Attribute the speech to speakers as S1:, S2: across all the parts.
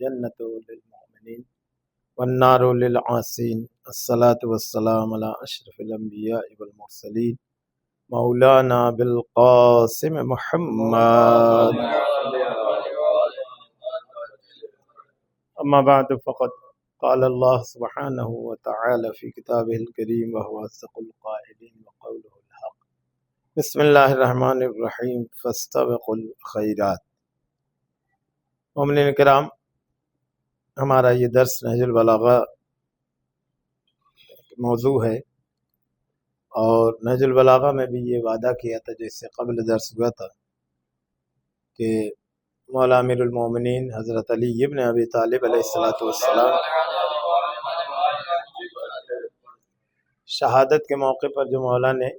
S1: الجنة للمؤمنين والنار للعاصين الصلاة والسلام على أشرف الأنبياء والمرسلين مولانا بالقاسم محمد. أما بعد فقد قال الله سبحانه وتعالى في كتابه الكريم وهو أصدق القائلين وقوله الحق. بسم الله الرحمن الرحيم فاستبقوا الخيرات. مومنین کرام، ہمارا یہ درس نہج البلاغہ موضوع ہے، اور نہج البلاغہ میں بھی یہ وعدہ کیا تھا جو اس سے قبل درس ہوا تھا کہ مولا امیر المومنین حضرت علی ابن ابی طالب علیہ السلام شہادت کے موقع پر جو مولا نے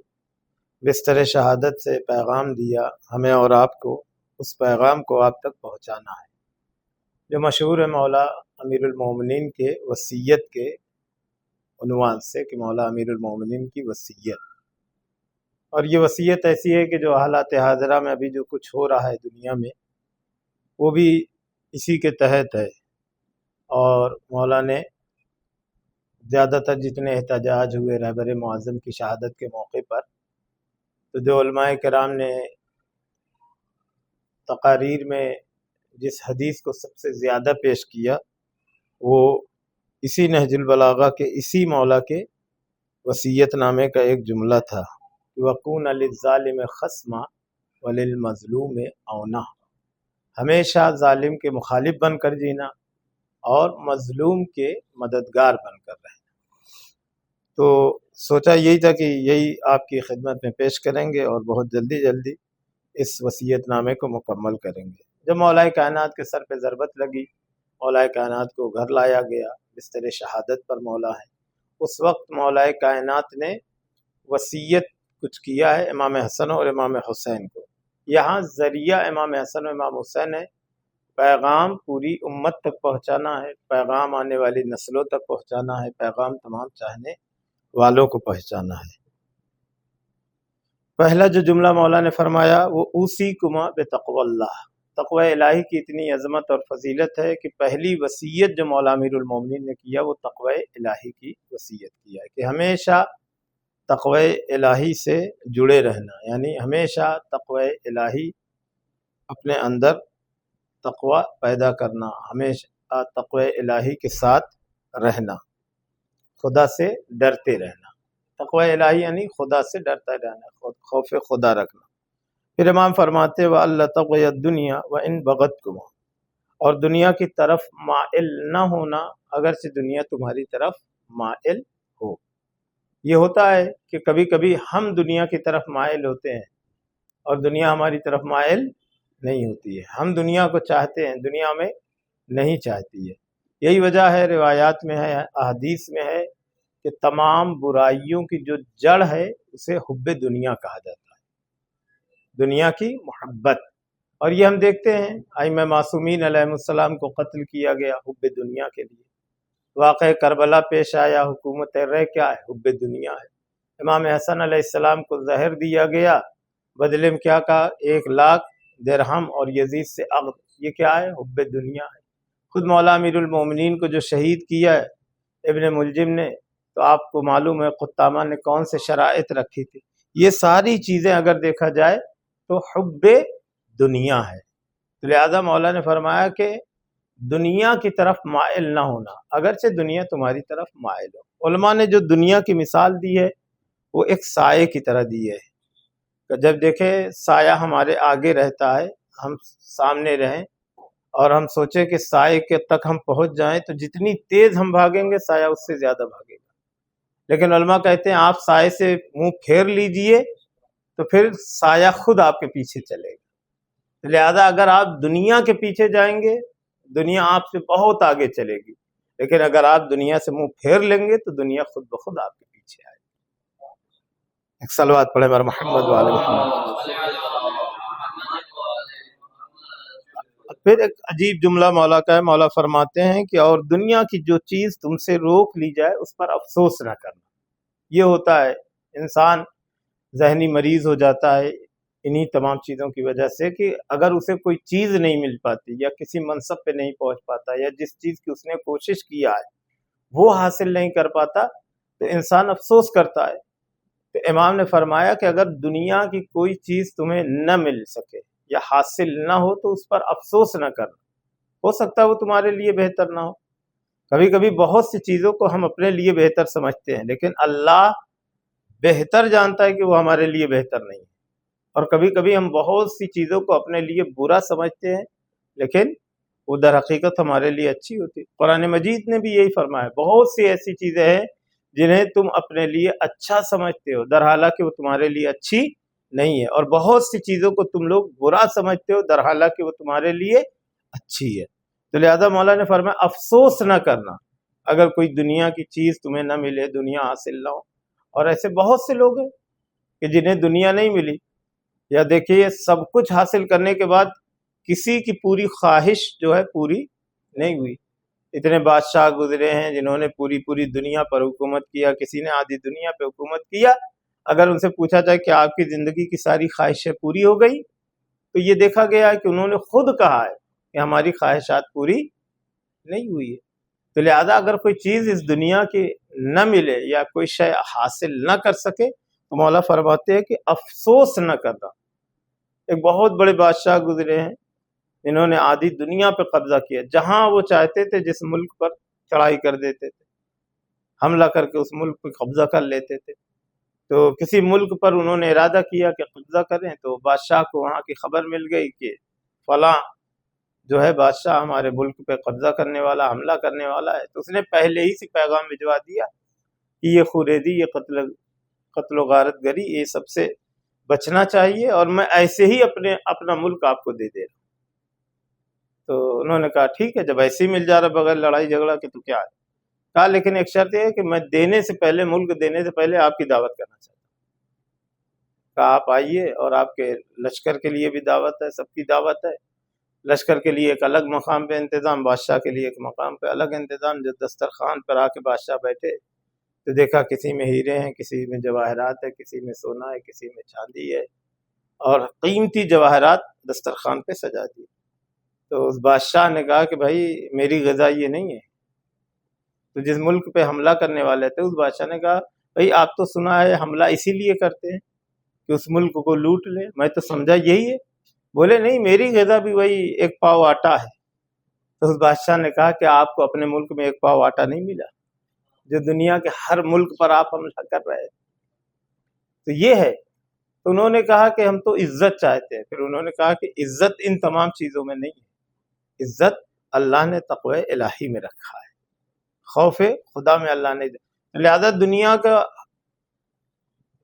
S1: بستر شہادت سے پیغام دیا ہمیں اور آپ کو، اس پیغام کو آپ تک پہنچانا ہے، جو مشہور ہے مولا امیر المومنین کے وصیت کے عنوان سے کہ مولا امیر المومنین کی وصیت۔ اور یہ وصیت ایسی ہے کہ جو حالات حاضرہ میں ابھی جو کچھ ہو رہا ہے دنیا میں وہ بھی اسی کے تحت ہے، اور مولا نے زیادہ تر جتنے احتجاج ہوئے رہبر معظم کی شہادت کے موقع پر، تو جو علماء کرام نے تقاریر میں جس حدیث کو سب سے زیادہ پیش کیا وہ اسی نہج البلاغہ کے اسی مولا کے وصیت نامے کا ایک جملہ تھا، وَكُونَ لِلظَّالِمِ خَصْمًا وَلِلْمَظْلُومِ عَوْنًا، ہمیشہ ظالم کے مخالف بن کر جینا اور مظلوم کے مددگار بن کر رہنا۔ تو سوچا یہی تھا کہ یہی آپ کی خدمت میں پیش کریں گے اور بہت جلدی اس وصیت نامے کو مکمل کریں گے۔ جب مولا کائنات کے سر پہ ضربت لگی، مولا کائنات کو گھر لایا گیا، بستر شہادت پر مولا ہے، اس وقت مولا کائنات نے وصیت کچھ کیا ہے امام حسن اور امام حسین کو۔ یہاں ذریعہ امام حسن اور امام حسین ہے، پیغام پوری امت تک پہنچانا ہے، پیغام آنے والی نسلوں تک پہنچانا ہے، پیغام تمام چاہنے والوں کو پہنچانا ہے۔ پہلا جو جملہ مولا نے فرمایا وہ اوصیکما بتقوی اللہ، تقوی الہی کی اتنی عظمت اور فضیلت ہے کہ پہلی وصیت جو مولا امیر المومنین نے کیا وہ تقوی الہی کی وصیت کیا ہے کہ ہمیشہ تقوی الہی سے جڑے رہنا، یعنی ہمیشہ تقوی الہی اپنے اندر تقوی پیدا کرنا، ہمیشہ تقوی الہی کے ساتھ رہنا، خدا سے ڈرتے رہنا۔ تقوی الہی یعنی خدا سے ڈرتا رہنا، خوف خدا رکھنا۔ پھر امام فرماتے وَأَلَّا تَقْوَيَ الدُّنْيَا وَإِن بَغَتْكُمْ، اور دنیا کی طرف مائل نہ ہونا اگرچہ دنیا تمہاری طرف مائل ہو۔ یہ ہوتا ہے کہ کبھی کبھی ہم دنیا کی طرف مائل ہوتے ہیں اور دنیا ہماری طرف مائل نہیں ہوتی ہے، ہم دنیا کو چاہتے ہیں، دنیا میں نہیں چاہتی ہے۔ یہی وجہ ہے، روایات میں ہے، احادیث میں ہے کہ تمام برائیوں کی جو جڑ ہے اسے حب دنیا کہا جاتا ہے، دنیا کی محبت۔ اور یہ ہم دیکھتے ہیں ائمہ معصومین علیہ السلام کو قتل کیا گیا حب دنیا کے لیے، واقع کربلا پیش آیا، حکومت رہ کیا ہے؟ حب دنیا ہے۔ امام حسن علیہ السلام کو زہر دیا گیا، بدلے میں کیا کہا؟ 1,00,000 درہم اور یزید سے عقد، یہ کیا ہے؟ حب دنیا ہے۔ خود مولا امیر المومنین کو جو شہید کیا ہے ابن ملجم نے، تو آپ کو معلوم ہے قطامہ نے کون سے شرائط رکھی تھی۔ یہ ساری چیزیں اگر دیکھا جائے تو حب دنیا ہے، تو لہذا مولا نے فرمایا کہ دنیا کی طرف مائل نہ ہونا اگرچہ دنیا تمہاری طرف مائل ہو۔ علماء نے جو دنیا کی مثال دی ہے وہ ایک سائے کی طرح دی ہے، کہ جب دیکھیں سایہ ہمارے آگے رہتا ہے، ہم سامنے رہیں اور ہم سوچیں کہ سائے کے تک ہم پہنچ جائیں تو جتنی تیز ہم بھاگیں گے سایہ اس سے زیادہ بھاگے گا، لیکن علماء کہتے ہیں آپ سائے سے منہ پھیر لیجئے تو پھر سایہ خود آپ کے پیچھے چلے گا۔ لہذا اگر آپ دنیا کے پیچھے جائیں گے دنیا آپ سے بہت آگے چلے گی، لیکن اگر آپ دنیا سے منہ پھیر لیں گے تو دنیا خود بخود آپ کے پیچھے آئے گی۔ ایک صلوات پڑھیں بر محمد وعلی محمد۔ پھر ایک عجیب جملہ مولا کا ہے، مولا فرماتے ہیں کہ اور دنیا کی جو چیز تم سے روک لی جائے اس پر افسوس نہ کرنا۔ یہ ہوتا ہے انسان ذہنی مریض ہو جاتا ہے، انہی تمام چیزوں کی وجہ سے کہ اگر اسے کوئی چیز نہیں مل پاتی یا کسی منصب پہ نہیں پہنچ پاتا یا جس چیز کی اس نے کوشش کیا ہے وہ حاصل نہیں کر پاتا تو انسان افسوس کرتا ہے۔ تو امام نے فرمایا کہ اگر دنیا کی کوئی چیز تمہیں نہ مل سکے یا حاصل نہ ہو تو اس پر افسوس نہ کرنا، ہو سکتا ہے وہ تمہارے لیے بہتر نہ ہو۔ کبھی کبھی بہت سی چیزوں کو ہم اپنے لیے بہتر سمجھتے ہیں لیکن اللہ بہتر جانتا ہے کہ وہ ہمارے لیے بہتر نہیں ہے، اور کبھی کبھی ہم بہت سی چیزوں کو اپنے لیے برا سمجھتے ہیں لیکن وہ در حقیقت ہمارے لیے اچھی ہوتی ہے۔ قرآن مجید نے بھی یہی فرمایا، بہت سی ایسی چیزیں ہیں جنہیں تم اپنے لیے اچھا سمجھتے ہو در حالانکہ وہ تمہارے لیے اچھی نہیں ہے، اور بہت سی چیزوں کو تم لوگ برا سمجھتے ہو در حالانکہ وہ تمہارے لیے اچھی ہے۔ تو لہذا مولا نے فرمایا افسوس نہ کرنا اگر کوئی دنیا کی چیز تمہیں نہ ملے، دنیا حاصل نہ ہو۔ اور ایسے بہت سے لوگ ہیں کہ جنہیں دنیا نہیں ملی، یا دیکھیے سب کچھ حاصل کرنے کے بعد کسی کی پوری خواہش جو ہے پوری نہیں ہوئی۔ اتنے بادشاہ گزرے ہیں جنہوں نے پوری دنیا پر حکومت کیا، کسی نے آدھی دنیا پہ حکومت کیا، اگر ان سے پوچھا جائے کہ آپ کی زندگی کی ساری خواہشیں پوری ہو گئی تو یہ دیکھا گیا ہے کہ انہوں نے خود کہا ہے کہ ہماری خواہشات پوری نہیں ہوئی ہے۔ تو لہذا اگر کوئی چیز اس دنیا کی نہ ملے یا کوئی شے حاصل نہ کر سکے تو مولا فرماتے ہیں کہ افسوس نہ کرنا۔ ایک بہت بڑے بادشاہ گزرے ہیں جنہوں نے آدھی دنیا پہ قبضہ کیا، جہاں وہ چاہتے تھے جس ملک پر چڑھائی کر دیتے تھے، حملہ کر کے اس ملک پہ قبضہ کر لیتے تھے۔ تو کسی ملک پر انہوں نے ارادہ کیا کہ قبضہ کریں تو بادشاہ کو وہاں کی خبر مل گئی کہ فلاں جو ہے بادشاہ ہمارے ملک پہ قبضہ کرنے والا، حملہ کرنے والا ہے۔ تو اس نے پہلے ہی سے پیغام بھجوا دیا کہ یہ خوریزی، یہ قتل و غارت گری، یہ سب سے بچنا چاہیے، اور میں ایسے ہی اپنا ملک آپ کو دے دے رہا ہوں۔ تو انہوں نے کہا ٹھیک ہے، جب ایسے ہی مل جا رہا بغیر لڑائی جھگڑا کے تو کیا ہے۔ کہا لیکن ایک شرط یہ ہے کہ میں دینے سے پہلے، ملک دینے سے پہلے آپ کی دعوت کرنا چاہتا ہوں۔ کہا آپ آئیے، اور آپ کے لشکر کے لیے بھی دعوت ہے، سب کی دعوت ہے۔ لشکر کے لیے ایک الگ مقام پہ انتظام، بادشاہ کے لیے ایک مقام پہ الگ انتظام۔ جب دسترخوان پر آ کے بادشاہ بیٹھے تو دیکھا کسی میں ہیرے ہیں، کسی میں جواہرات ہے، کسی میں سونا ہے، کسی میں چاندی ہے، اور قیمتی جواہرات دسترخوان پہ سجا دی۔ تو اس بادشاہ نے کہا کہ بھائی میری غذا یہ نہیں ہے۔ تو جس ملک پہ حملہ کرنے والے تھے اس بادشاہ نے کہا بھائی آپ تو سنا ہے حملہ اسی لیے کرتے ہیں کہ اس ملک کو لوٹ لیں، میں تو سمجھا یہی ہے۔ بولے نہیں، میری غذا بھی وہی ایک پاؤ آٹا ہے۔ تو اس بادشاہ نے کہا کہ آپ کو اپنے ملک میں ایک پاؤ آٹا نہیں ملا جو دنیا کے ہر ملک پر آپ حملہ کر رہے ہیں۔ تو یہ ہے۔ تو انہوں نے کہا کہ ہم تو عزت چاہتے ہیں۔ پھر انہوں نے کہا کہ عزت ان تمام چیزوں میں نہیں ہے، عزت اللہ نے تقوی الہی میں رکھا ہے، خوف خدا میں اللہ نے۔ لہذا دنیا کا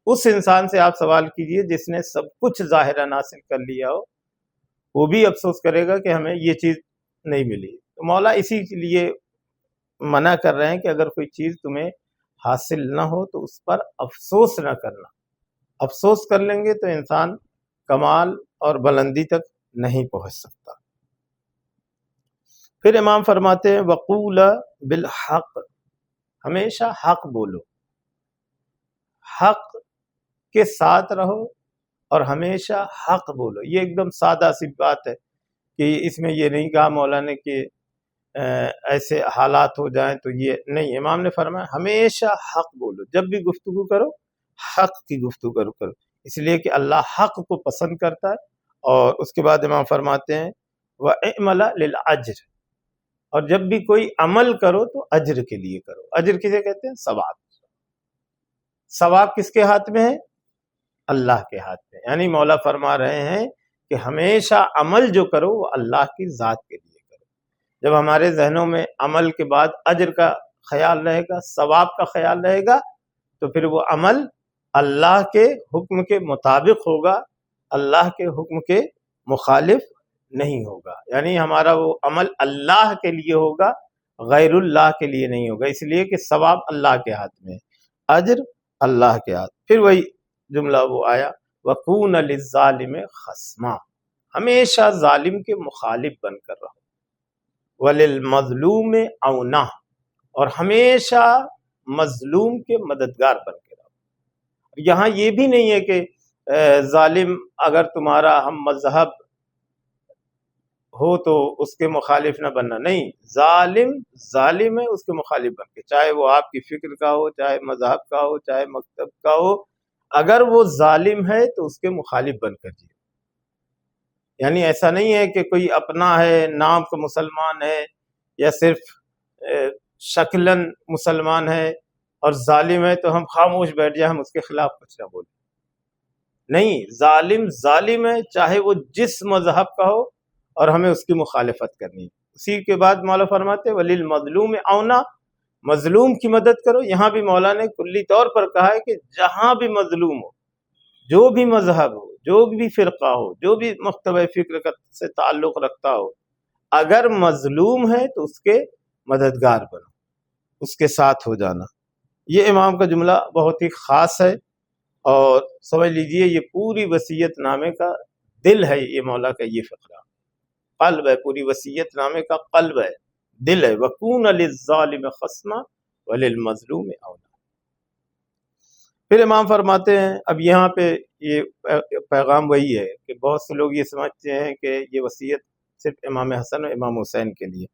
S1: اس انسان سے آپ سوال کیجئے جس نے سب کچھ ظاہراً حاصل کر لیا ہو، وہ بھی افسوس کرے گا کہ ہمیں یہ چیز نہیں ملی۔ تو مولا اسی لیے منع کر رہے ہیں کہ اگر کوئی چیز تمہیں حاصل نہ ہو تو اس پر افسوس نہ کرنا۔ افسوس کر لیں گے تو انسان کمال اور بلندی تک نہیں پہنچ سکتا۔ پھر امام فرماتے ہیں وقول بالحق، ہمیشہ حق بولو، حق کے ساتھ رہو اور ہمیشہ حق بولو۔ یہ ایک دم سادہ سی بات ہے کہ اس میں یہ نہیں کہا مولا نے کہ ایسے حالات ہو جائیں تو یہ نہیں، امام نے فرمایا ہمیشہ حق بولو، جب بھی گفتگو کرو حق کی گفتگو کرو، اس لیے کہ اللہ حق کو پسند کرتا ہے۔ اور اس کے بعد امام فرماتے ہیں وَاعْمَلَ لِلْأَجْرِ، اور جب بھی کوئی عمل کرو تو اجر کے لیے کرو۔ اجر کسے کہتے ہیں؟ ثواب۔ ثواب کس کے ہاتھ میں ہے؟ اللہ کے ہاتھ میں۔ یعنی مولا فرما رہے ہیں کہ ہمیشہ عمل جو کرو وہ اللہ کی ذات کے لیے کرو۔ جب ہمارے ذہنوں میں عمل کے بعد اجر کا خیال رہے گا، ثواب کا خیال رہے گا، تو پھر وہ عمل اللہ کے حکم کے مطابق ہوگا، اللہ کے حکم کے مخالف نہیں ہوگا۔ یعنی ہمارا وہ عمل اللہ کے لیے ہوگا، غیر اللہ کے لیے نہیں ہوگا، اس لیے کہ ثواب اللہ کے ہاتھ میں ہے، اجر اللہ کے ہاتھ۔ پھر وہی جملہ وہ آیا وَكُونَ لِلظَّالِمِ خَصْمًا، ہمیشہ ظالم کے مخالف بن کر رہو، وَلِلْمَظْلُومِ عَوْنًا، اور ہمیشہ مظلوم کے مددگار بن کے رہو۔ یہاں یہ بھی نہیں ہے کہ ظالم اگر تمہارا ہم مذہب ہو تو اس کے مخالف نہ بننا، نہیں، ظالم ہے اس کے مخالف بن کے، چاہے وہ آپ کی فکر کا ہو، چاہے مذہب کا ہو، چاہے مکتب کا ہو، اگر وہ ظالم ہے تو اس کے مخالف بن کر جیے۔ یعنی ایسا نہیں ہے کہ کوئی اپنا ہے، نام کا مسلمان ہے یا صرف شکلاً مسلمان ہے اور ظالم ہے تو ہم خاموش بیٹھ جائیں، ہم اس کے خلاف کچھ نہ بولیں۔ نہیں، ظالم ہے چاہے وہ جس مذہب کا ہو اور ہمیں اس کی مخالفت کرنی ہے۔ اسی کے بعد مولا فرماتے وَلِلْمَظْلُومِ أَوْنَا، مظلوم کی مدد کرو۔ یہاں بھی مولا نے کلی طور پر کہا ہے کہ جہاں بھی مظلوم ہو، جو بھی مذہب ہو، جو بھی فرقہ ہو، جو بھی مکتبہ فکر سے تعلق رکھتا ہو، اگر مظلوم ہے تو اس کے مددگار بنو، اس کے ساتھ ہو جانا۔ یہ امام کا جملہ بہت ہی خاص ہے، اور سمجھ لیجئے یہ پوری وصیت نامے کا دل ہے، یہ مولا کا یہ فقرہ قلب ہے، پوری وصیت نامے کا قلب ہے، دل ہے۔ وَكُونَ لِلظَّالِمِ خَصْمًا وَلِلْمَظْلُومِ أَوْنَا۔ پھر امام فرماتے ہیں، اب یہاں پہ یہ پیغام وہی ہے کہ بہت سے لوگ یہ سمجھتے ہیں کہ یہ وصیت صرف امام حسن اور امام حسین کے لیے۔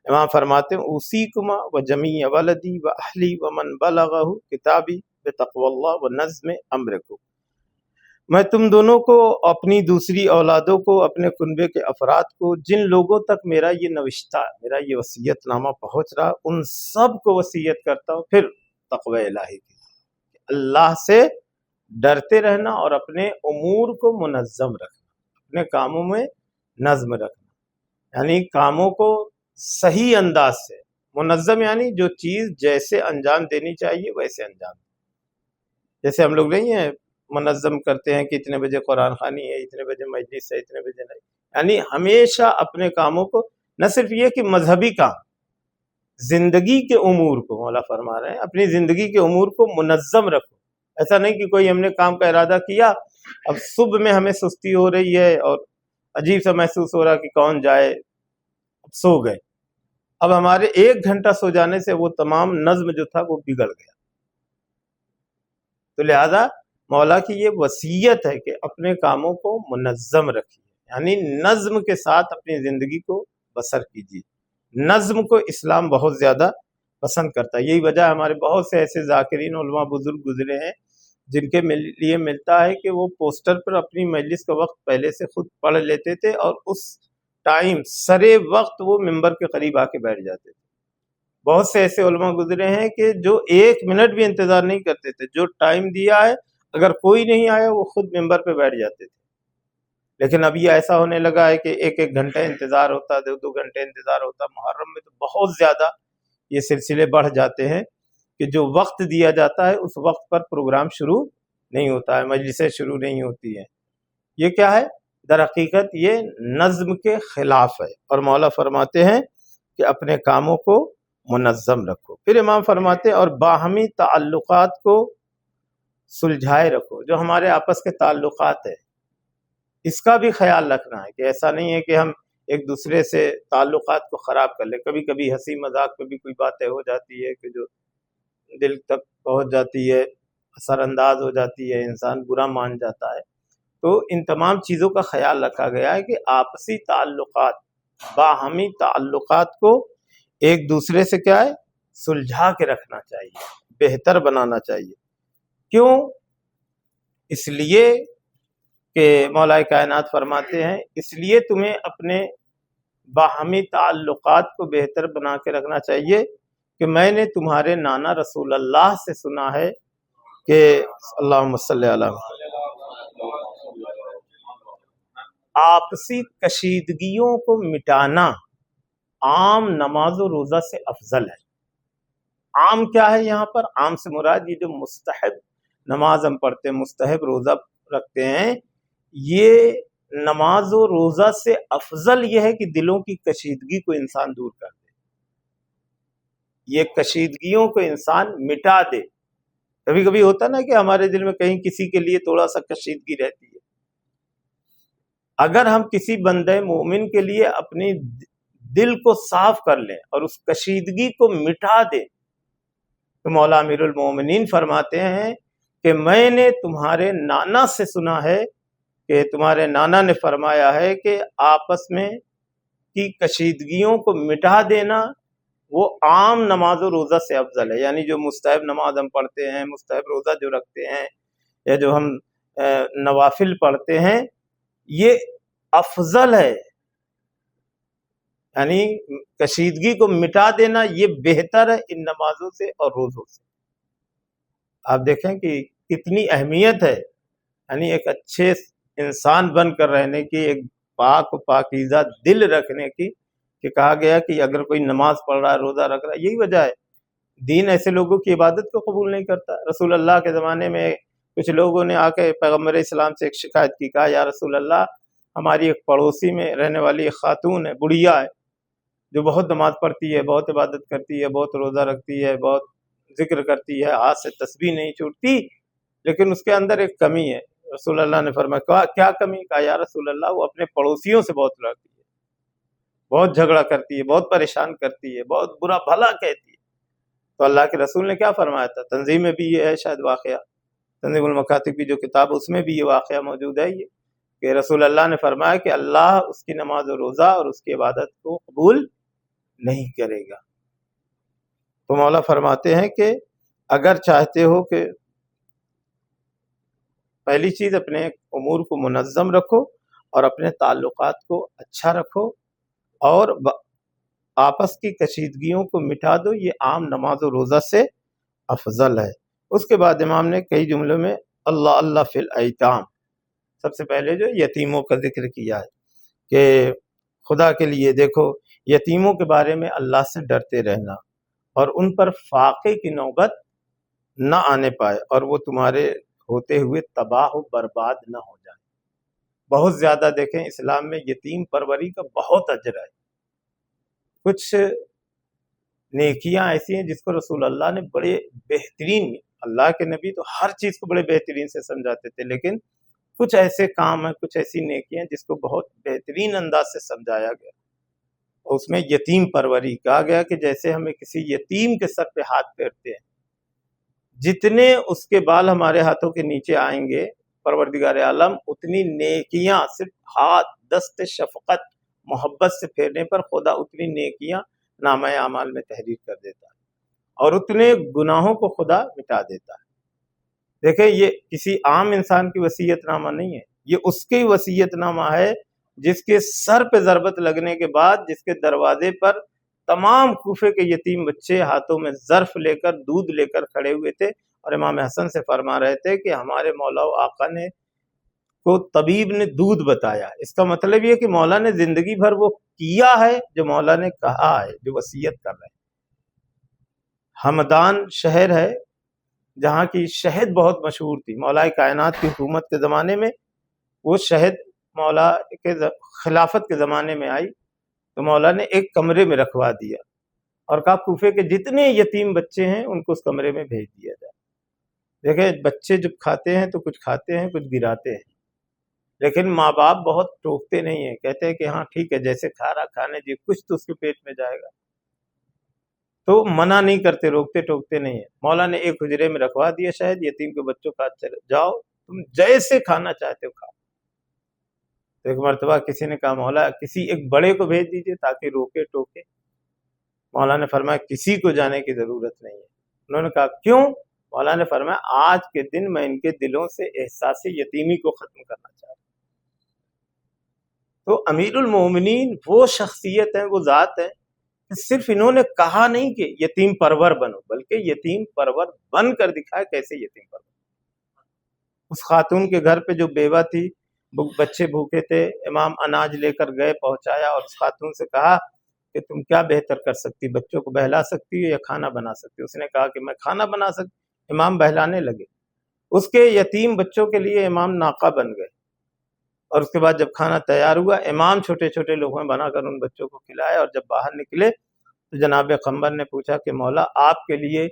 S1: امام فرماتے ہیں اوصیکما وجمیع ولدی واہلی ومن بلغہ کتابی بتقوی اللہ ونظم امرکم، میں تم دونوں کو، اپنی دوسری اولادوں کو، اپنے کنبے کے افراد کو، جن لوگوں تک میرا یہ نوشتہ، میرا یہ وصیت نامہ پہنچ رہا، ان سب کو وصیت کرتا ہوں پھر تقوی الہی کی، اللہ سے ڈرتے رہنا اور اپنے امور کو منظم رکھنا، اپنے کاموں میں نظم رکھنا، یعنی کاموں کو صحیح انداز سے منظم، یعنی جو چیز جیسے انجام دینی چاہیے ویسے انجام دیں۔ جیسے ہم لوگ نہیں ہیں منظم کرتے ہیں کہ اتنے بجے قرآن خوانی ہے، اتنے بجے مجلس ہے، اتنے بجے نہیں، یعنی ہمیشہ اپنے کاموں کو، نہ صرف یہ کہ مذہبی کام، زندگی کے امور کو مولا فرما رہے ہیں اپنی زندگی کے امور کو منظم رکھو۔ ایسا نہیں کہ کوئی ہم نے کام کا ارادہ کیا، اب صبح میں ہمیں سستی ہو رہی ہے اور عجیب سا محسوس ہو رہا کہ کون جائے، اب سو گئے، اب ہمارے 1 گھنٹہ سو جانے سے وہ تمام نظم جو تھا وہ بگڑ گیا۔ تو لہذا مولا کی یہ وصیت ہے کہ اپنے کاموں کو منظم رکھیے، یعنی نظم کے ساتھ اپنی زندگی کو بسر کیجیے۔ نظم کو اسلام بہت زیادہ پسند کرتا ہے، یہی وجہ ہمارے بہت سے ایسے ذاکرین علماء بزرگ گزرے ہیں جن کے لیے ملتا ہے کہ وہ پوسٹر پر اپنی مجلس کا وقت پہلے سے خود پڑھ لیتے تھے اور اس ٹائم سرے وقت وہ ممبر کے قریب آ کے بیٹھ جاتے تھے۔ بہت سے ایسے علماء گزرے ہیں کہ جو 1 منٹ بھی انتظار نہیں کرتے تھے، جو ٹائم دیا ہے اگر کوئی نہیں آیا وہ خود ممبر پہ بیٹھ جاتے تھے۔ لیکن اب یہ ایسا ہونے لگا ہے کہ 1 گھنٹہ انتظار ہوتا، 2 گھنٹے انتظار ہوتا۔ محرم میں تو بہت زیادہ یہ سلسلے بڑھ جاتے ہیں کہ جو وقت دیا جاتا ہے اس وقت پر پروگرام شروع نہیں ہوتا ہے، مجلسیں شروع نہیں ہوتی ہیں۔ یہ کیا ہے؟ در حقیقت یہ نظم کے خلاف ہے، اور مولا فرماتے ہیں کہ اپنے کاموں کو منظم رکھو۔ پھر امام فرماتے ہیں اور باہمی تعلقات کو سلجھائے رکھو، جو ہمارے آپس کے تعلقات ہیں اس کا بھی خیال رکھنا ہے کہ ایسا نہیں ہے کہ ہم ایک دوسرے سے تعلقات کو خراب کر لیں۔ کبھی کبھی ہنسی مذاق میں بھی کوئی باتیں ہو جاتی ہے کہ جو دل تک پہنچ جاتی ہے، اثر انداز ہو جاتی ہے، انسان برا مان جاتا ہے۔ تو ان تمام چیزوں کا خیال رکھا گیا ہے کہ آپسی تعلقات، باہمی تعلقات کو ایک دوسرے سے کیا ہے؟ سلجھا کے رکھنا چاہیے، بہتر بنانا چاہیے۔ کیوں؟ اس لیے کہ مولا کائنات فرماتے ہیں اس لیے تمہیں اپنے باہمی تعلقات کو بہتر بنا کے رکھنا چاہیے کہ میں نے تمہارے نانا رسول اللہ سے سنا ہے کہ اللہم صلی علی آپسی کشیدگیوں کو مٹانا عام نماز و روزہ سے افضل ہے۔ عام کیا ہے یہاں پر؟ عام سے مراد یہ جو مستحب نماز ہم پڑھتے ہیں، مستحب روزہ رکھتے ہیں، یہ نماز و روزہ سے افضل یہ ہے کہ دلوں کی کشیدگی کو انسان دور کر دے، یہ کشیدگیوں کو انسان مٹا دے۔ کبھی کبھی ہوتا نا کہ ہمارے دل میں کہیں کسی کے لیے تھوڑا سا کشیدگی رہتی ہے، اگر ہم کسی بندے مومن کے لیے اپنی دل کو صاف کر لیں اور اس کشیدگی کو مٹا دیں تو مولا امیر المومنین فرماتے ہیں کہ میں نے تمہارے نانا سے سنا ہے کہ تمہارے نانا نے فرمایا ہے کہ آپس میں کی کشیدگیوں کو مٹا دینا وہ عام نماز و روزہ سے افضل ہے. یعنی جو مستحب نماز ہم پڑھتے ہیں، مستحب روزہ جو رکھتے ہیں، یا جو ہم نوافل پڑھتے ہیں، یہ افضل ہے. یعنی کشیدگی کو مٹا دینا یہ بہتر ہے ان نمازوں سے اور روزوں سے. آپ دیکھیں کہ کتنی اہمیت ہے یعنی ایک اچھے انسان بن کر رہنے کی، ایک پاک و پاکیزہ دل رکھنے کی، کہ کہا گیا کہ اگر کوئی نماز پڑھ رہا ہے، روزہ رکھ رہا ہے، یہی وجہ ہے. دین ایسے لوگوں کی عبادت کو قبول نہیں کرتا. رسول اللہ کے زمانے میں کچھ لوگوں نے آ کے پیغمبر اسلام سے ایک شکایت کی، کہا یا رسول اللہ ہماری ایک پڑوسی میں رہنے والی ایک خاتون ہے، بڑھیا ہے، جو بہت نماز پڑھتی ہے، بہت عبادت کرتی ہے، بہت روزہ رکھتی ہے، بہت ذکر کرتی ہے، ہاتھ سے تسبیح نہیں چھوٹتی، لیکن اس کے اندر ایک کمی ہے. رسول اللہ نے فرمایا کیا کمی؟ کہا یا رسول اللہ وہ اپنے پڑوسیوں سے بہت لڑتی ہے، بہت جھگڑا کرتی ہے، بہت پریشان کرتی ہے، بہت برا بھلا کہتی ہے. تو اللہ کے رسول نے کیا فرمایا تھا؟ تنظیم میں بھی یہ ہے شاید واقعہ، تنظیم المکاتب کی جو کتاب اس میں بھی یہ واقعہ موجود ہے، یہ کہ رسول اللہ نے فرمایا کہ اللہ اس کی نماز و روزہ اور اس کی عبادت کو قبول نہیں کرے گا. تو مولا فرماتے ہیں کہ اگر چاہتے ہو کہ پہلی چیز اپنے امور کو منظم رکھو اور اپنے تعلقات کو اچھا رکھو اور آپس کی کشیدگیوں کو مٹا دو، یہ عام نماز و روزہ سے افضل ہے. اس کے بعد امام نے کئی جملوں میں اللہ اللہ فی الایتام، سب سے پہلے جو یتیموں کا ذکر کیا ہے کہ خدا کے لیے دیکھو یتیموں کے بارے میں اللہ سے ڈرتے رہنا اور ان پر فاقے کی نوبت نہ آنے پائے اور وہ تمہارے ہوتے ہوئے تباہ و برباد نہ ہو جائیں. بہت زیادہ دیکھیں اسلام میں یتیم پروری کا بہت اجر ہے. کچھ نیکیاں ایسی ہیں جس کو رسول اللہ نے بڑے بہترین، اللہ کے نبی تو ہر چیز کو بڑے بہترین سے سمجھاتے تھے، لیکن کچھ ایسے کام ہیں، کچھ ایسی نیکیاں جس کو بہت بہترین انداز سے سمجھایا گیا. اس میں یتیم پروری کہا گیا کہ جیسے ہمیں کسی یتیم کے سر پہ ہاتھ پھیرتے ہیں، جتنے اس کے بال ہمارے ہاتھوں کے نیچے آئیں گے پروردگار عالم اتنی نیکیاں، صرف ہاتھ دست شفقت محبت سے پھیرنے پر خدا اتنی نیکیاں نامہ اعمال میں تحریر کر دیتا ہے اور اتنے گناہوں کو خدا مٹا دیتا ہے. دیکھیں یہ کسی عام انسان کی وصیت نامہ نہیں ہے، یہ اس کی وصیت نامہ ہے جس کے سر پہ ضربت لگنے کے بعد جس کے دروازے پر تمام کوفے کے یتیم بچے ہاتھوں میں ظرف لے کر دودھ لے کر کھڑے ہوئے تھے اور امام حسن سے فرما رہے تھے کہ ہمارے مولا و آقا نے کو طبیب نے دودھ بتایا. اس کا مطلب یہ کہ مولا نے زندگی بھر وہ کیا ہے جو مولا نے کہا ہے، جو وصیت کر رہے ہیں. ہمدان شہر ہے جہاں کی شہد بہت مشہور تھی، مولا کائنات کی حکومت کے زمانے میں وہ شہد مولا کے خلافت کے زمانے میں آئی تو مولا نے ایک کمرے میں رکھوا دیا اور کہا کوفے کے جتنے یتیم بچے ہیں ان کو اس کمرے میں بھیج دیا جائے. دیکھیں بچے جب کھاتے ہیں تو کچھ کھاتے ہیں کچھ گراتے ہیں، لیکن ماں باپ بہت ٹوکتے نہیں ہیں، کہتے ہیں کہ ہاں ٹھیک ہے جیسے کھا رہا کھانے جی، کچھ تو اس کے پیٹ میں جائے گا. تو منع نہیں کرتے، روکتے ٹوکتے نہیں ہیں. مولا نے ایک حجرے میں رکھوا دیا شاید یتیم کے بچوں کا، جاؤ تم جیسے کھانا چاہتے ہو کھاؤ. تو ایک مرتبہ کسی نے کہا مولا کسی ایک بڑے کو بھیج دیجئے تاکہ روکے ٹوکے. مولا نے فرمایا کسی کو جانے کی ضرورت نہیں ہے. انہوں نے کہا کیوں؟ مولا نے فرمایا آج کے دن میں ان کے دلوں سے احساس یتیمی کو ختم کرنا چاہتا ہوں. تو امیر المومنین وہ شخصیت ہے، وہ ذات ہے، صرف انہوں نے کہا نہیں کہ یتیم پرور بنو، بلکہ یتیم پرور بن کر دکھائے کیسے یتیم پرور. اس خاتون کے گھر پہ جو بیوہ تھی، بچے بھوکے تھے، امام اناج لے کر گئے، پہنچایا اور اس خاتون سے کہا کہ تم کیا بہتر کر سکتی، بچوں کو بہلا سکتی ہو یا کھانا بنا سکتی. اس نے کہا کہ میں کھانا بنا سکتی. امام بہلانے لگے، اس کے یتیم بچوں کے لیے امام ناقہ بن گئے اور اس کے بعد جب کھانا تیار ہوا امام چھوٹے چھوٹے لوگوں میں بنا کر ان بچوں کو کھلایا. اور جب باہر نکلے تو جناب قمر نے پوچھا کہ مولا آپ کے لیے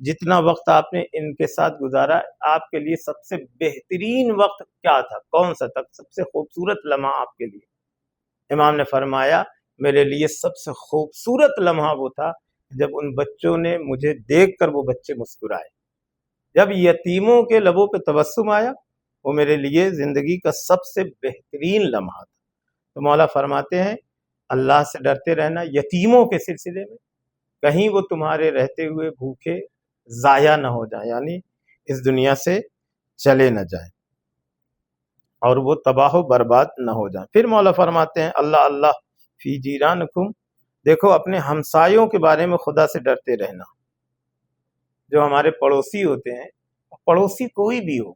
S1: جتنا وقت آپ نے ان کے ساتھ گزارا، آپ کے لیے سب سے بہترین وقت کیا تھا، کون سا تھا، سب سے خوبصورت لمحہ آپ کے لیے؟ امام نے فرمایا میرے لیے سب سے خوبصورت لمحہ وہ تھا جب ان بچوں نے مجھے دیکھ کر وہ بچے مسکرائے. جب یتیموں کے لبوں پہ تبسم آیا وہ میرے لیے زندگی کا سب سے بہترین لمحہ تھا۔ تو مولا فرماتے ہیں اللہ سے ڈرتے رہنا یتیموں کے سلسلے میں، کہیں وہ تمہارے رہتے ہوئے بھوکے ضائع نہ ہو جائیں، یعنی اس دنیا سے چلے نہ جائیں اور وہ تباہ و برباد نہ ہو جائیں۔ پھر مولا فرماتے ہیں اللہ اللہ فی جیرانکم، دیکھو اپنے ہمسایوں کے بارے میں خدا سے ڈرتے رہنا، جو ہمارے پڑوسی ہوتے ہیں، پڑوسی کوئی بھی ہو۔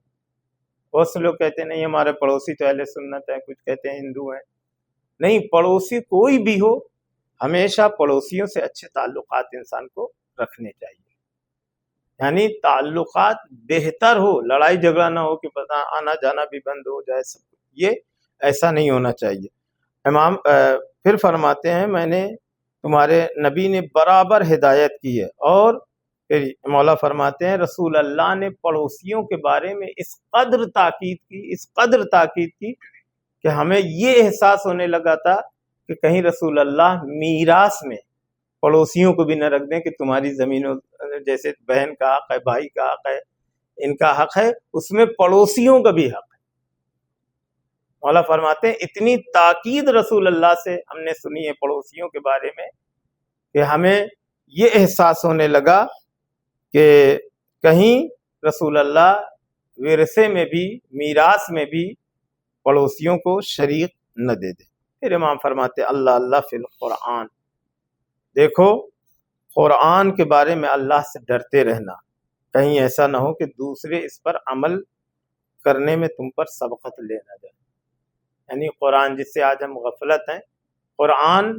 S1: بہت سے لوگ کہتے ہیں نہیں ہمارے پڑوسی تو اہل سنت ہیں، کچھ کہتے ہیں ہندو ہیں، نہیں، پڑوسی کوئی بھی ہو ہمیشہ پڑوسیوں سے اچھے تعلقات انسان کو رکھنے چاہیے، یعنی تعلقات بہتر ہو، لڑائی جھگڑا نہ ہو کہ پتہ آنا جانا بھی بند ہو جائے، سب یہ ایسا نہیں ہونا چاہیے۔ امام پھر فرماتے ہیں میں نے تمہارے نبی نے برابر ہدایت کی ہے، اور پھر مولا فرماتے ہیں رسول اللہ نے پڑوسیوں کے بارے میں اس قدر تاکید کی کہ ہمیں یہ احساس ہونے لگا تھا کہ کہیں رسول اللہ میراث میں پڑوسیوں کو بھی نہ رکھ دیں کہ تمہاری زمینوں جیسے بہن کا حق ہے، بھائی کا حق ہے، ان کا حق ہے، اس میں پڑوسیوں کا بھی حق ہے۔ مولا فرماتے ہیں اتنی تاکید رسول اللہ سے ہم نے سنی ہے پڑوسیوں کے بارے میں کہ ہمیں یہ احساس ہونے لگا کہ کہیں رسول اللہ ورثے میں بھی میراث میں بھی پڑوسیوں کو شریک نہ دے دے۔ پھر امام فرماتے اللہ اللہ فی القرآن، دیکھو قرآن کے بارے میں اللہ سے ڈرتے رہنا، کہیں ایسا نہ ہو کہ دوسرے اس پر عمل کرنے میں تم پر سبقت لے نہ جائے، یعنی قرآن جس سے آج ہم غفلت ہیں۔ قرآن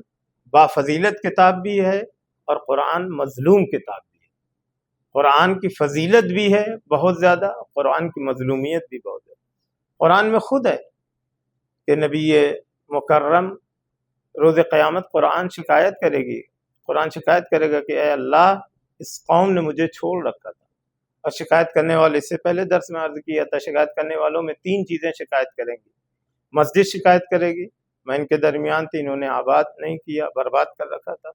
S1: بافضیلت کتاب بھی ہے اور قرآن مظلوم کتاب بھی ہے، قرآن کی فضیلت بھی ہے بہت زیادہ، قرآن کی مظلومیت بھی بہت زیادہ۔ قرآن میں خود ہے کہ نبی مکرم روز قیامت قرآن شکایت کرے گی، قرآن شکایت کرے گا کہ اے اللہ اس قوم نے مجھے چھوڑ رکھا تھا، اور شکایت کرنے والے اس سے پہلے درس میں عرض کیا تھا شکایت کرنے والوں میں 3 چیزیں شکایت کریں گی۔ مسجد شکایت کرے گی، میں ان کے درمیان تھی، انہوں نے آباد نہیں کیا، برباد کر رکھا تھا۔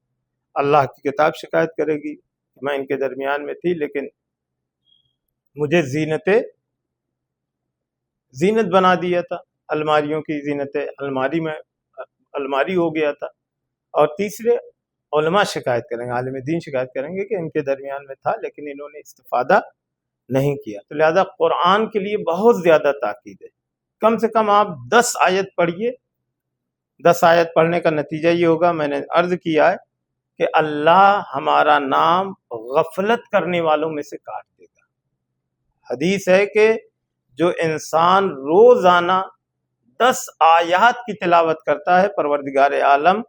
S1: اللہ کی کتاب شکایت کرے گی کہ میں ان کے درمیان میں تھی لیکن مجھے زینت بنا دیا تھا، الماریوں کی زینت الماری ہو گیا تھا۔ اور تیسرے علماء شکایت کریں گے، عالم دین شکایت کریں گے کہ ان کے درمیان میں تھا لیکن انہوں نے استفادہ نہیں کیا۔ تو لہذا قرآن کے لیے بہت زیادہ تاکید ہے، کم سے کم آپ 10 آیت پڑھیے، 10 آیت پڑھنے کا نتیجہ یہ ہوگا، میں نے عرض کیا ہے کہ اللہ ہمارا نام غفلت کرنے والوں میں سے کاٹ دے گا۔ حدیث ہے کہ جو انسان روزانہ 10 آیات کی تلاوت کرتا ہے پروردگار عالم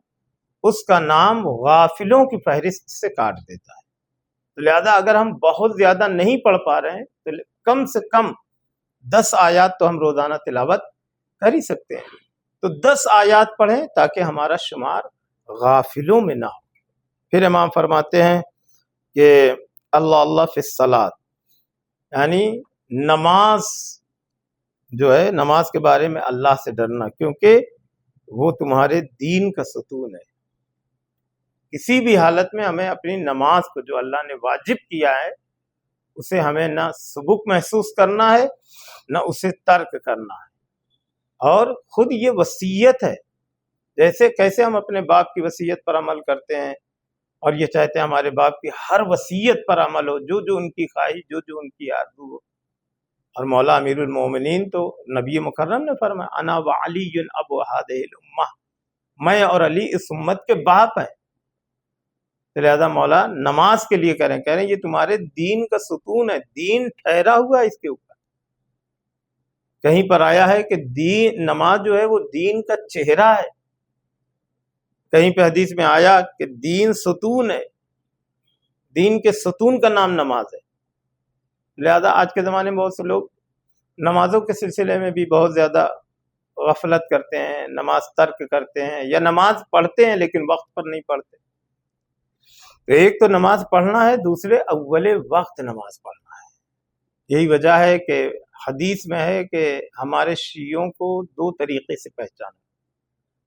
S1: اس کا نام غافلوں کی فہرست سے کاٹ دیتا ہے۔ تو لہذا اگر ہم بہت زیادہ نہیں پڑھ پا رہے ہیں تو کم سے کم 10 آیات تو ہم روزانہ تلاوت کر ہی سکتے ہیں، تو 10 آیات پڑھیں تاکہ ہمارا شمار غافلوں میں نہ ہو۔ پھر امام فرماتے ہیں کہ اللہ اللہ فی الصلاۃ، یعنی نماز جو ہے، نماز کے بارے میں اللہ سے ڈرنا، کیونکہ وہ تمہارے دین کا ستون ہے۔ کسی بھی حالت میں ہمیں اپنی نماز کو جو اللہ نے واجب کیا ہے اسے ہمیں نہ سبک محسوس کرنا ہے نہ اسے ترک کرنا ہے، اور خود یہ وصیت ہے، جیسے کیسے ہم اپنے باپ کی وصیت پر عمل کرتے ہیں اور یہ چاہتے ہیں ہمارے باپ کی ہر وصیت پر عمل ہو، جو جو ان کی خواہش، جو جو ان کی آرزو ہو۔ اور مولا امیر المومنین تو نبی مکرم نے فرمایا انا وعلی ابو هذه الامہ، میں اور علی اس امت کے باپ ہیں۔ لہذا مولا نماز کے لیے کہہ رہے ہیں یہ تمہارے دین کا ستون ہے، دین ٹھہرا ہوا ہے اس کے اوپر۔ کہیں پر آیا ہے کہ نماز جو ہے وہ دین کا چہرہ ہے، کہیں پہ حدیث میں آیا کہ دین ستون ہے، دین کے ستون کا نام نماز ہے۔ لہذا آج کے زمانے میں بہت سے لوگ نمازوں کے سلسلے میں بھی بہت زیادہ غفلت کرتے ہیں، نماز ترک کرتے ہیں، یا نماز پڑھتے ہیں لیکن وقت پر نہیں پڑھتے۔ تو ایک تو نماز پڑھنا ہے، دوسرے اول وقت نماز پڑھنا ہے۔ یہی وجہ ہے کہ حدیث میں ہے کہ ہمارے شیعوں کو 2 طریقے سے پہچانو،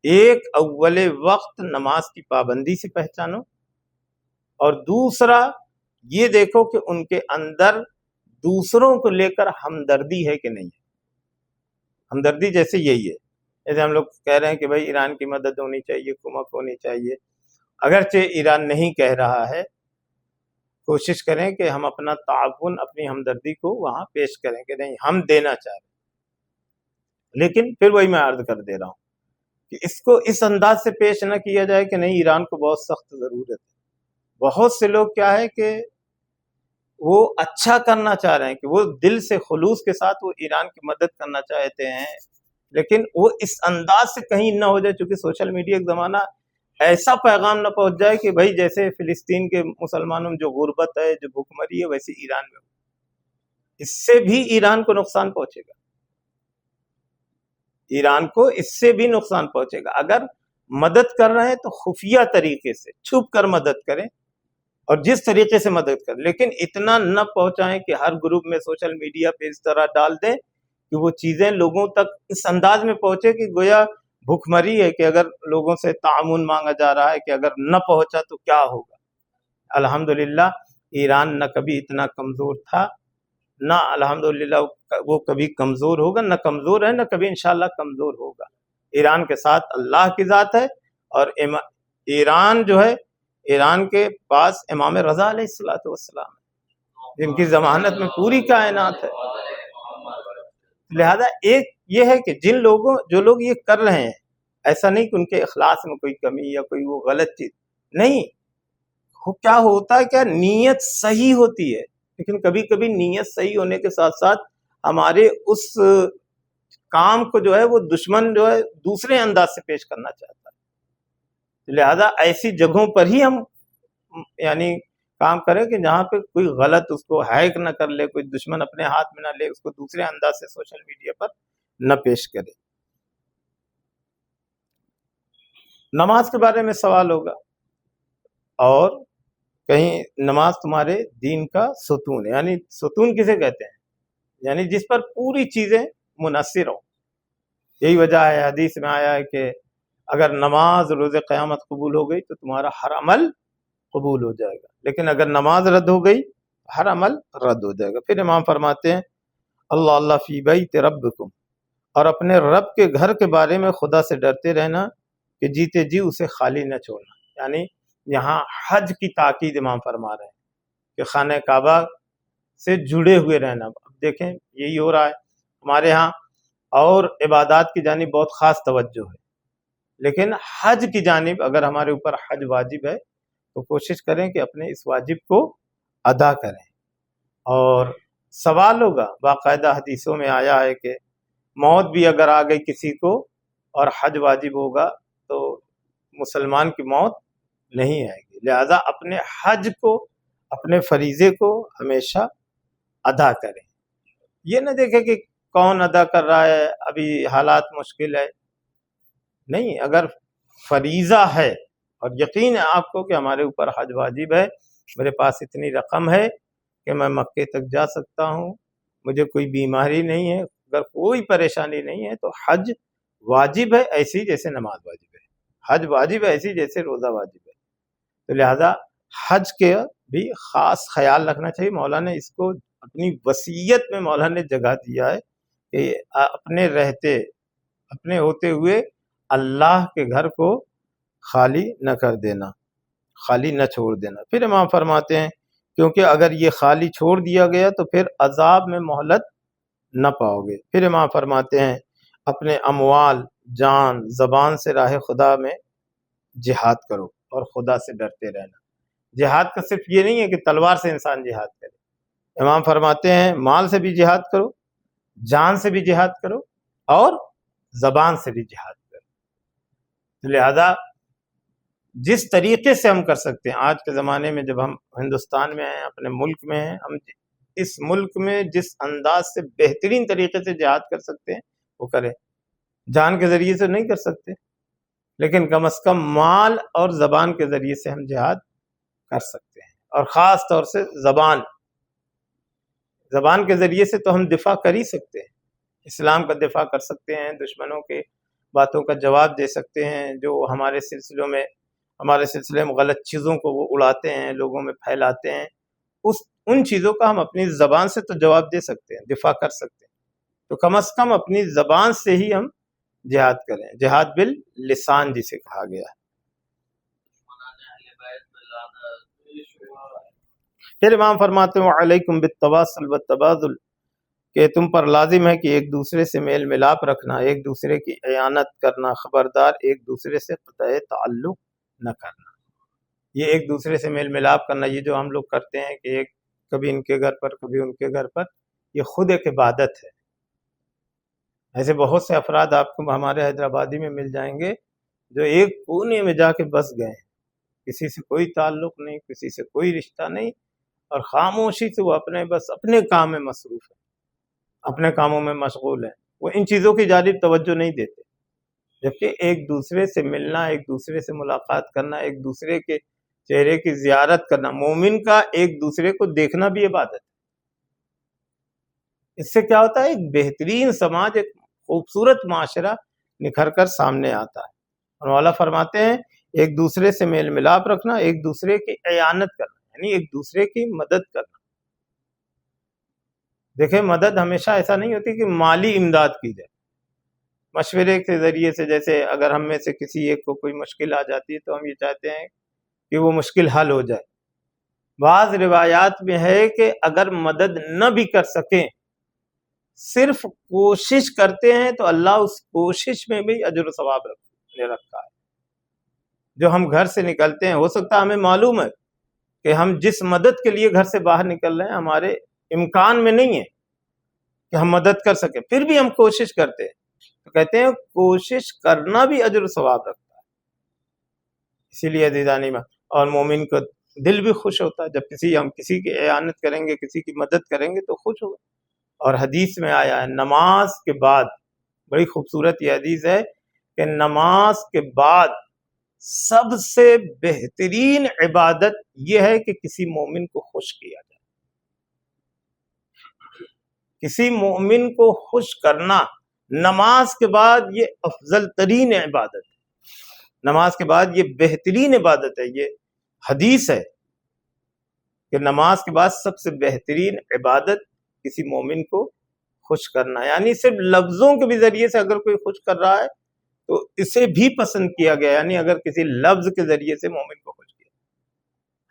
S1: ایک اول وقت نماز کی پابندی سے پہچانو، اور دوسرا یہ دیکھو کہ ان کے اندر دوسروں کو لے کر ہمدردی ہے کہ نہیں ہے. ہمدردی جیسے یہی ہے، جیسے ہم لوگ کہہ رہے ہیں کہ بھائی ایران کی مدد ہونی چاہیے، کمک ہونی چاہیے. اگرچہ ایران نہیں کہہ رہا ہے، کوشش کریں کہ ہم اپنا تعاون، اپنی ہمدردی کو وہاں پیش کریں کہ نہیں ہم دینا چاہ رہے ہیں. لیکن پھر وہی میں عرض کر دے رہا ہوں کہ اس کو اس انداز سے پیش نہ کیا جائے کہ نہیں ایران کو بہت سخت ضرورت ہے. بہت سے لوگ کیا ہے کہ وہ اچھا کرنا چاہ رہے ہیں، کہ وہ دل سے خلوص کے ساتھ وہ ایران کی مدد کرنا چاہتے ہیں، لیکن وہ اس انداز سے کہیں نہ ہو جائے، چونکہ سوشل میڈیا ایک زمانہ ایسا پیغام نہ پہنچ جائے کہ بھائی جیسے فلسطین کے مسلمانوں میں جو غربت ہے، جو بھوکمری ہے، ویسے ایران میں ہو. اس سے بھی ایران کو نقصان پہنچے گا، ایران کو اس سے بھی نقصان پہنچے گا. اگر مدد کر رہے ہیں تو خفیہ طریقے سے چھپ کر مدد کریں، اور جس طریقے سے مدد کریں، لیکن اتنا نہ پہنچائیں کہ ہر گروپ میں سوشل میڈیا پہ اس طرح ڈال دیں کہ وہ چیزیں لوگوں تک اس انداز میں پہنچے کہ گویا بھوک مری ہے، کہ اگر لوگوں سے تعاون مانگا جا رہا ہے کہ اگر نہ پہنچا تو کیا ہوگا. الحمدللہ ایران نہ کبھی اتنا کمزور تھا، نہ الحمدللہ وہ کبھی کمزور ہوگا، نہ کمزور ہے، نہ کبھی انشاءاللہ کمزور ہوگا. ایران کے ساتھ اللہ کی ذات ہے، اور ایران جو ہے، ایران کے پاس امام رضا علیہ الصلوۃ والسلام ہے، جن کی ضمانت میں پوری کائنات ہے. لہذا ایک یہ ہے کہ جو لوگ یہ کر رہے ہیں، ایسا نہیں کہ ان کے اخلاص میں کوئی کمی یا کوئی وہ غلط چیز نہیں. کیا ہوتا ہے، کیا نیت صحیح ہوتی ہے، لیکن کبھی کبھی نیت صحیح ہونے کے ساتھ ساتھ ہمارے اس کام کو جو ہے وہ دشمن جو ہے دوسرے انداز سے پیش کرنا چاہتا ہے. لہذا ایسی جگہوں پر ہی ہم یعنی کام کریں کہ جہاں پہ کوئی غلط اس کو ہیک نہ کر لے، کوئی دشمن اپنے ہاتھ میں نہ لے، اس کو دوسرے انداز سے سوشل میڈیا پر نہ پیش کرے. نماز کے بارے میں سوال ہوگا، اور کہیں نماز تمہارے دین کا ستون ہے، یعنی ستون کسے کہتے ہیں، یعنی جس پر پوری چیزیں منحصر ہوں. یہی وجہ ہے، حدیث میں آیا ہے کہ اگر نماز روز قیامت قبول ہو گئی تو تمہارا ہر عمل قبول ہو جائے گا، لیکن اگر نماز رد ہو گئی ہر عمل رد ہو جائے گا. پھر امام فرماتے ہیں اللہ اللہ فی بیت ربکم، اور اپنے رب کے گھر کے بارے میں خدا سے ڈرتے رہنا کہ جیتے جی اسے خالی نہ چھوڑنا. یعنی یہاں حج کی تاکید امام فرما رہے ہیں کہ خانہ کعبہ سے جڑے ہوئے رہنا. اب دیکھیں یہی ہو رہا ہے ہمارے ہاں، اور عبادات کی جانب بہت خاص توجہ ہے، لیکن حج کی جانب اگر ہمارے اوپر حج واجب ہے تو کوشش کریں کہ اپنے اس واجب کو ادا کریں. اور سوال ہوگا، باقاعدہ حدیثوں میں آیا ہے کہ موت بھی اگر آ گئی کسی کو اور حج واجب ہوگا تو مسلمان کی موت نہیں آئے گی. لہذا اپنے حج کو، اپنے فریضے کو ہمیشہ ادا کریں. یہ نہ دیکھیں کہ کون ادا کر رہا ہے، ابھی حالات مشکل ہے. نہیں، اگر فریضہ ہے اور یقین ہے آپ کو کہ ہمارے اوپر حج واجب ہے، میرے پاس اتنی رقم ہے کہ میں مکے تک جا سکتا ہوں، مجھے کوئی بیماری نہیں ہے، اگر کوئی پریشانی نہیں ہے، تو حج واجب ہے ایسی جیسے نماز واجب ہے، حج واجب ہے ایسی جیسے روزہ واجب ہے. تو لہذا حج کے بھی خاص خیال رکھنا چاہیے. مولا نے اس کو اپنی وصیت میں مولا نے جگہ دیا ہے کہ اپنے رہتے، اپنے ہوتے ہوئے اللہ کے گھر کو خالی نہ کر دینا، خالی نہ چھوڑ دینا. پھر امام فرماتے ہیں کیونکہ اگر یہ خالی چھوڑ دیا گیا تو پھر عذاب میں مہلت نہ پاؤ گے. پھر امام فرماتے ہیں اپنے اموال، جان، زبان سے راہ خدا میں جہاد کرو اور خدا سے ڈرتے رہنا. جہاد کا صرف یہ نہیں ہے کہ تلوار سے انسان جہاد کرے. امام فرماتے ہیں مال سے بھی جہاد کرو، جان سے بھی جہاد کرو، اور زبان سے بھی جہاد کرو. لہذا جس طریقے سے ہم کر سکتے ہیں، آج کے زمانے میں جب ہم ہندوستان میں ہیں، اپنے ملک میں ہیں، ہم اس ملک میں جس انداز سے بہترین طریقے سے جہاد کر سکتے ہیں وہ کریں. جان کے ذریعے سے نہیں کر سکتے، لیکن کم از کم مال اور زبان کے ذریعے سے ہم جہاد کر سکتے ہیں. اور خاص طور سے زبان کے ذریعے سے تو ہم دفاع کر ہی سکتے ہیں، اسلام کا دفاع کر سکتے ہیں، دشمنوں کے باتوں کا جواب دے سکتے ہیں، جو ہمارے سلسلے میں غلط چیزوں کو وہ اڑاتے ہیں، لوگوں میں پھیلاتے ہیں، ان چیزوں کا ہم اپنی زبان سے تو جواب دے سکتے ہیں، دفاع کر سکتے ہیں، تو کم از کم اپنی زبان سے ہی ہم جہاد کریں، جہاد باللسان جسے کہا گیا ہے۔ پھر امام فرماتے ہیں علیکم بالتواصل والتبادل، کہ تم پر لازم ہے کہ ایک دوسرے سے میل ملاپ رکھنا، ایک دوسرے کی اعانت کرنا، خبردار ایک دوسرے سے قطع تعلق نہ کرنا۔ یہ ایک دوسرے سے میل ملاپ کرنا، یہ جو ہم لوگ کرتے ہیں کہ ایک کبھی ان کے گھر پر کبھی ان کے گھر پر، یہ خود ایک عبادت ہے۔ ایسے بہت سے افراد آپ کو ہمارے حیدرآبادی میں مل جائیں گے جو ایک کونے میں جا کے بس گئے ہیں، کسی سے کوئی تعلق نہیں، کسی سے کوئی رشتہ نہیں، اور خاموشی سے وہ بس اپنے کام میں مصروف ہے، اپنے کاموں میں مشغول ہیں، وہ ان چیزوں کی جانب توجہ نہیں دیتے۔ جبکہ ایک دوسرے سے ملنا، ایک دوسرے سے ملاقات کرنا، ایک دوسرے کے چہرے کی زیارت کرنا، مومن کا ایک دوسرے کو دیکھنا بھی عبادت ہے۔ اس سے کیا ہوتا ہے؟ ایک بہترین سماج، ایک خوبصورت معاشرہ نکھر کر سامنے آتا ہے۔ اور مولا فرماتے ہیں ایک دوسرے سے میل ملاپ رکھنا، ایک دوسرے کی اعانت کرنا، یعنی ایک دوسرے کی مدد کرنا۔ دیکھیں مدد ہمیشہ ایسا نہیں ہوتی کہ مالی امداد کی جائے، مشورے کے ذریعے سے، جیسے اگر ہم میں سے کسی ایک کو کوئی مشکل آ جاتی ہے تو ہم یہ چاہتے ہیں کہ وہ مشکل حل ہو جائے۔ بعض روایات میں ہے کہ اگر مدد نہ بھی کر سکیں، صرف کوشش کرتے ہیں تو اللہ اس کوشش میں بھی اجر و ثواب رکھا ہے۔ جو ہم گھر سے نکلتے ہیں، ہو سکتا ہے ہمیں معلوم ہے کہ ہم جس مدد کے لیے گھر سے باہر نکل رہے ہیں ہمارے امکان میں نہیں ہے کہ ہم مدد کر سکیں، پھر بھی ہم کوشش کرتے ہیں، تو کہتے ہیں کوشش کرنا بھی اجر و ثواب رکھتا ہے۔ اسی لیے عزیزان ایمان، اور مومن کو دل بھی خوش ہوتا ہے جب ہم کسی کی اعانت کریں گے، کسی کی مدد کریں گے تو خوش ہوگا۔ اور حدیث میں آیا ہے نماز کے بعد، بڑی خوبصورت یہ حدیث ہے کہ نماز کے بعد سب سے بہترین عبادت یہ ہے کہ کسی مومن کو خوش کیا جائے۔ کسی مومن کو خوش کرنا نماز کے بعد یہ افضل ترین عبادت ہے، نماز کے بعد یہ بہترین عبادت ہے۔ یہ حدیث ہے کہ نماز کے بعد سب سے بہترین عبادت کسی مومن کو خوش کرنا، یعنی صرف لفظوں کے بھی ذریعے سے اگر کوئی خوش کر رہا ہے تو اسے بھی پسند کیا گیا، یعنی اگر کسی لفظ کے ذریعے سے مومن کو خوش کیا۔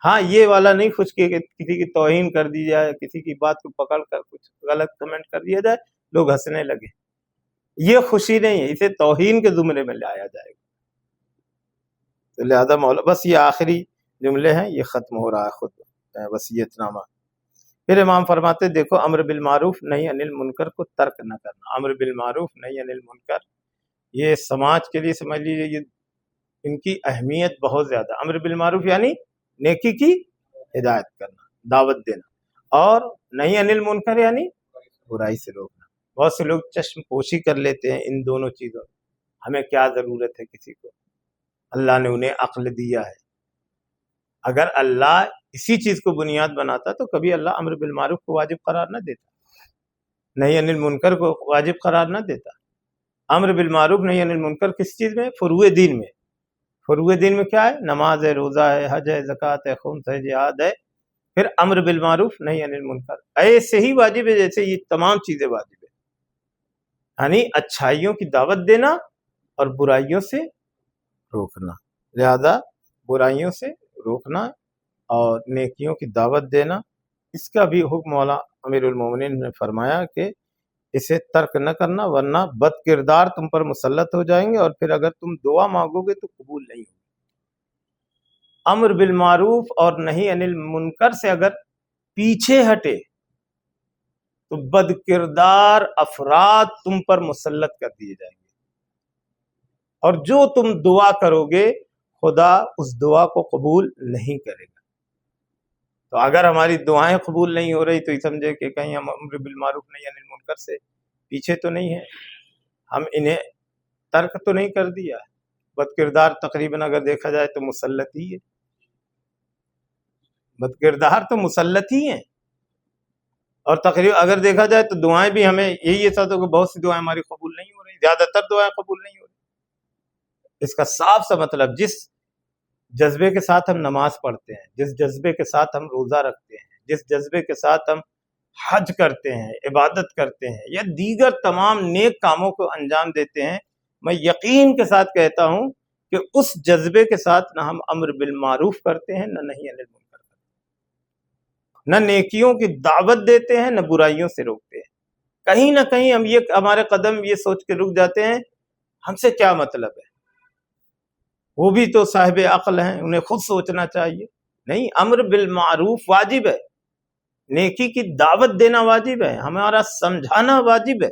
S1: ہاں یہ والا نہیں خوش کیا کہ کسی کی توہین کر دی جائے، کسی کی بات کو پکڑ کر کچھ غلط کمنٹ کر دیا جائے، لوگ ہنسنے لگے، یہ خوشی نہیں ہے، اسے توہین کے زمرے میں لایا جائے گا۔ تو لہذا مولا بس یہ آخری جملے ہیں، یہ ختم ہو رہا ہے خود وصیت نامہ۔ پھر امام فرماتے دیکھو امر بالمعروف نہی عن المنکر کو ترک نہ کرنا، امر بالمعروف نہی عن المنکر، یہ سماج کے لیے سمجھ لیجیے یہ ان کی اہمیت بہت زیادہ۔ امر بالمعروف یعنی نیکی کی ہدایت کرنا، دعوت دینا، اور نہی عن المنکر یعنی برائی سے روکنا۔ بہت سے لوگ چشم پوشی کر لیتے ہیں ان دونوں چیزوں، ہمیں کیا ضرورت ہے کسی کو، اللہ نے انہیں عقل دیا ہے۔ اگر اللہ اسی چیز کو بنیاد بناتا تو کبھی اللہ امر بالمعروف کو واجب قرار نہ دیتا، نہی عن المنکر کو واجب قرار نہ دیتا۔ امر بالمعروف نہی عن المنکر کس چیز میں؟ فروع دین میں۔ فروع دین میں کیا ہے؟ نماز ہے، روزہ ہے، حج ہے، زکوٰۃ ہے، خمس ہے، جہاد ہے، پھر امر بالمعروف نہی عن المنکر، ایسے ہی واجب ہے جیسے یہ تمام چیزیں واجب ہے، یعنی اچھائیوں کی دعوت دینا اور برائیوں سے روکنا۔ لہذا برائیوں سے روکنا اور نیکیوں کی دعوت دینا، اس کا بھی حکم مولا امیر المومنین نے فرمایا کہ اسے ترک نہ کرنا، ورنہ بد کردار تم پر مسلط ہو جائیں گے، اور پھر اگر تم دعا مانگو گے تو قبول نہیں ہوگی۔ امر بالمعروف اور نہی عن المنکر سے اگر پیچھے ہٹے تو بد کردار افراد تم پر مسلط کر دیے جائیں گے، اور جو تم دعا کرو گے خدا اس دعا کو قبول نہیں کرے گا۔ تو اگر ہماری دعائیں قبول نہیں ہو رہی تو یہ سمجھے کہ کہیں ہم امر بالمعروف نہی عن المنکر سے پیچھے تو نہیں ہیں، ہم انہیں ترک تو نہیں کر دیا۔ بد کردار تقریباً اگر دیکھا جائے تو مسلط ہی ہے، بد کردار تو مسلط ہی ہیں، اور تقریباً اگر دیکھا جائے تو دعائیں بھی ہمیں یہی ایسا تو کہ بہت سی دعائیں ہماری قبول نہیں ہو رہی، زیادہ تر دعائیں قبول نہیں ہو رہی۔ اس کا صاف سا مطلب جس جذبے کے ساتھ ہم نماز پڑھتے ہیں، جس جذبے کے ساتھ ہم روزہ رکھتے ہیں، جس جذبے کے ساتھ ہم حج کرتے ہیں، عبادت کرتے ہیں یا دیگر تمام نیک کاموں کو انجام دیتے ہیں، میں یقین کے ساتھ کہتا ہوں کہ اس جذبے کے ساتھ نہ ہم امر بالمعروف کرتے ہیں، نہ نہی عن المنکر کرتے ہیں، نہ نیکیوں کی دعوت دیتے ہیں، نہ برائیوں سے روکتے ہیں۔ کہیں نہ کہیں ہمارے قدم یہ سوچ کے رک جاتے ہیں ہم سے کیا مطلب ہے، وہ بھی تو صاحب عقل ہیں، انہیں خود سوچنا چاہیے۔ نہیں، امر بالمعروف واجب ہے، نیکی کی دعوت دینا واجب ہے، ہمارا سمجھانا واجب ہے،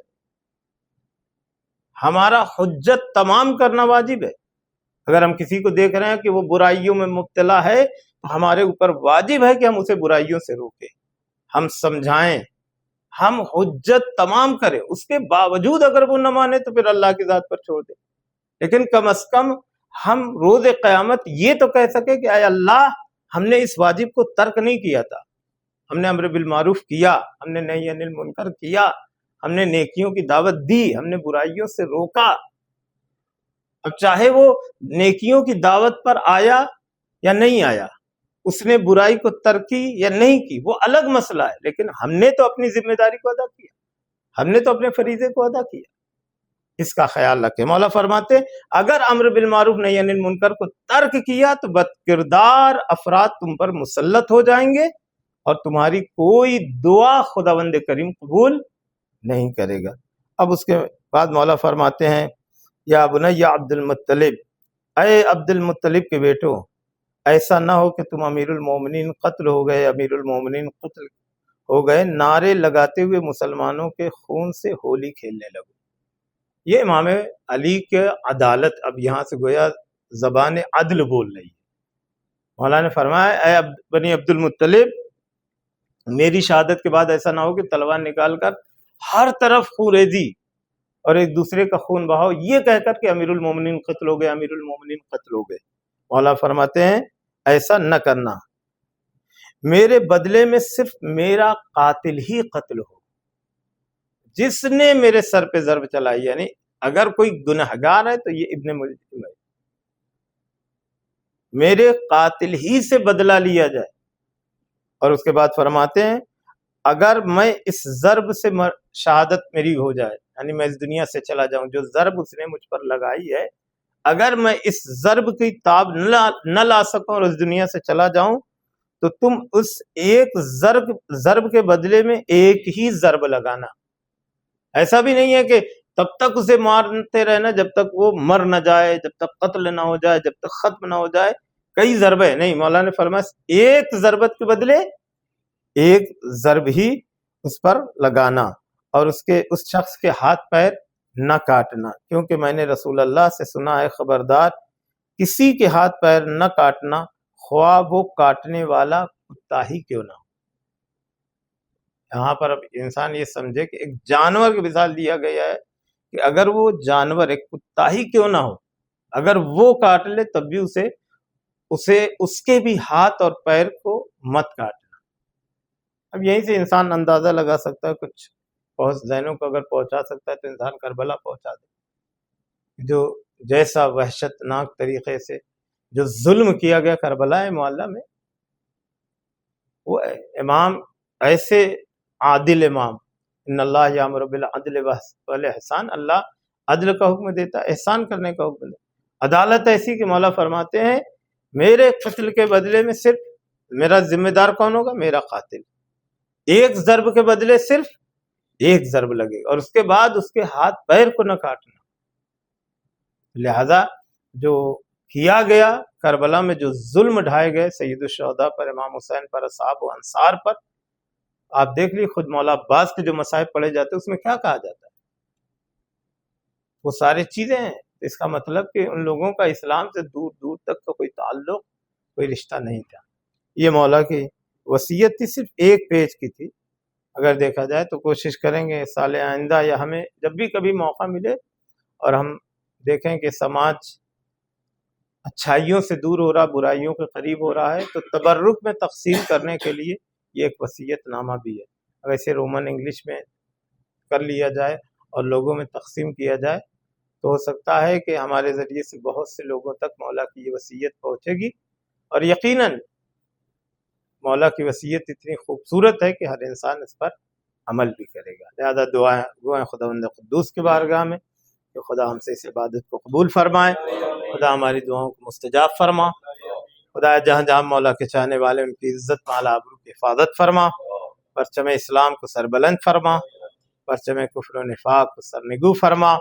S1: ہمارا حجت تمام کرنا واجب ہے۔ اگر ہم کسی کو دیکھ رہے ہیں کہ وہ برائیوں میں مبتلا ہے تو ہمارے اوپر واجب ہے کہ ہم اسے برائیوں سے روکیں، ہم سمجھائیں، ہم حجت تمام کریں۔ اس کے باوجود اگر وہ نہ مانے تو پھر اللہ کی ذات پر چھوڑ دیں، لیکن کم از کم ہم روز قیامت یہ تو کہہ سکے کہ اے اللہ، ہم نے اس واجب کو ترک نہیں کیا تھا، ہم نے امر بالمعروف کیا، ہم نے نہی عن المنکر کیا، ہم نے نیکیوں کی دعوت دی، ہم نے برائیوں سے روکا۔ اب چاہے وہ نیکیوں کی دعوت پر آیا یا نہیں آیا، اس نے برائی کو ترک کی یا نہیں کی، وہ الگ مسئلہ ہے، لیکن ہم نے تو اپنی ذمہ داری کو ادا کیا، ہم نے تو اپنے فریضے کو ادا کیا۔ اس کا خیال رکھیں۔ مولا فرماتے ہیں اگر امر بالمعروف نہی عن المنکر کو ترک کیا تو بد کردار افراد تم پر مسلط ہو جائیں گے اور تمہاری کوئی دعا خداوند کریم قبول نہیں کرے گا۔ اب اس کے بعد مولا فرماتے ہیں یا بنی عبد المطلب، اے عبد المطلب کے بیٹو، ایسا نہ ہو کہ تم امیر المومنین قتل ہو گئے، امیر المومنین قتل ہو گئے، نعرے لگاتے ہوئے مسلمانوں کے خون سے ہولی کھیلنے لگو۔ یہ امام علی کے عدالت اب یہاں سے گویا زبان عدل بول رہی ہے۔ مولا نے فرمایا اے بنی عبد المطلب، میری شہادت کے بعد ایسا نہ ہو کہ تلوار نکال کر ہر طرف خوریزی اور ایک دوسرے کا خون بہاؤ، یہ کہہ کر کہ امیر المومنین قتل ہو گئے، امیر المومنین قتل ہو گئے۔ مولا فرماتے ہیں ایسا نہ کرنا، میرے بدلے میں صرف میرا قاتل ہی قتل ہو، جس نے میرے سر پہ ضرب چلائی، یعنی اگر کوئی گنہگار ہے تو یہ ابن ملجم ہے، میرے قاتل ہی سے بدلہ لیا جائے۔ اور اس کے بعد فرماتے ہیں اگر میں اس ضرب سے شہادت میری ہو جائے، یعنی میں اس دنیا سے چلا جاؤں، جو ضرب اس نے مجھ پر لگائی ہے، اگر میں اس ضرب کی تاب نہ لا سکوں اور اس دنیا سے چلا جاؤں تو تم اس ایک ضرب کے بدلے میں ایک ہی ضرب لگانا۔ ایسا بھی نہیں ہے کہ تب تک اسے مارتے رہنا جب تک وہ مر نہ جائے، جب تک قتل نہ ہو جائے، جب تک ختم نہ ہو جائے، کئی ضربیں نہیں، مولا نے فرمایا ایک ضربت کے بدلے ایک ضرب ہی اس پر لگانا اور اس شخص کے ہاتھ پیر نہ کاٹنا، کیونکہ میں نے رسول اللہ سے سنا ہے خبردار کسی کے ہاتھ پیر نہ کاٹنا، خواہ وہ کاٹنے والا کتا ہی کیوں نہ ہو۔ یہاں پر اب انسان یہ سمجھے کہ ایک جانور کی مثال دیا گیا ہے کہ اگر وہ جانور ایک کتا ہی کیوں نہ ہو، اگر وہ کاٹ لے تب بھی اسے اس کے بھی ہاتھ اور پیر کو مت کاٹنا۔ اب یہیں سے انسان اندازہ لگا سکتا ہے، کچھ ذہنوں کو اگر پہنچا سکتا ہے تو انسان کربلا پہنچا دے، جو جیسا وحشت ناک طریقے سے جو ظلم کیا گیا کربلا معلیٰ میں، وہ امام ایسے عادل امام، ان اللہ یامر بالعدل والاحسان، اللہ عدل کا حکم دیتا ہے، احسان کرنے کا حکم دیتا ہے۔ عدالت ایسی کہ مولا فرماتے ہیں میرے قتل کے بدلے میں صرف میرا ذمہ دار کون ہوگا؟ میرا قاتل، ایک ضرب کے بدلے صرف ایک ضرب لگے اور اس کے بعد اس کے ہاتھ پیر کو نہ کاٹنا۔ لہذا جو کیا گیا کربلا میں، جو ظلم ڈھائے گئے سید الشہداء پر، امام حسین پر، اصحاب و انصار پر، آپ دیکھ لی خود مولا عباس کے جو مصائب پڑھے جاتے ہیں اس میں کیا کہا جاتا ہے، وہ ساری چیزیں ہیں۔ اس کا مطلب کہ ان لوگوں کا اسلام سے دور دور تک کا کوئی تعلق، کوئی رشتہ نہیں تھا۔ یہ مولا کی وصیت تھی، صرف ایک پیج کی تھی۔ اگر دیکھا جائے تو کوشش کریں گے سال آئندہ یا ہمیں جب بھی کبھی موقع ملے اور ہم دیکھیں کہ سماج اچھائیوں سے دور ہو رہا، برائیوں کے قریب ہو رہا ہے، تو تبرک میں تقسیم کرنے کے لیے یہ ایک وصیت نامہ بھی ہے۔ اگر اسے رومن انگلش میں کر لیا جائے اور لوگوں میں تقسیم کیا جائے تو ہو سکتا ہے کہ ہمارے ذریعے سے بہت سے لوگوں تک مولا کی یہ وصیت پہنچے گی، اور یقیناً مولا کی وصیت اتنی خوبصورت ہے کہ ہر انسان اس پر عمل بھی کرے گا. لہذا دعائیں خداوند قدوس کی بارگاہ میں کہ خدا ہم سے اس عبادت کو قبول فرمائے، خدا ہماری دعاؤں کو مستجاب فرما. خدا جہاں جہاں مولا کے چاہنے والے ان کی عزت مالا آبرو کی حفاظت فرما، پرچم اسلام کو سربلند فرما، پرچم کفر و نفاق کو سرنگو فرما.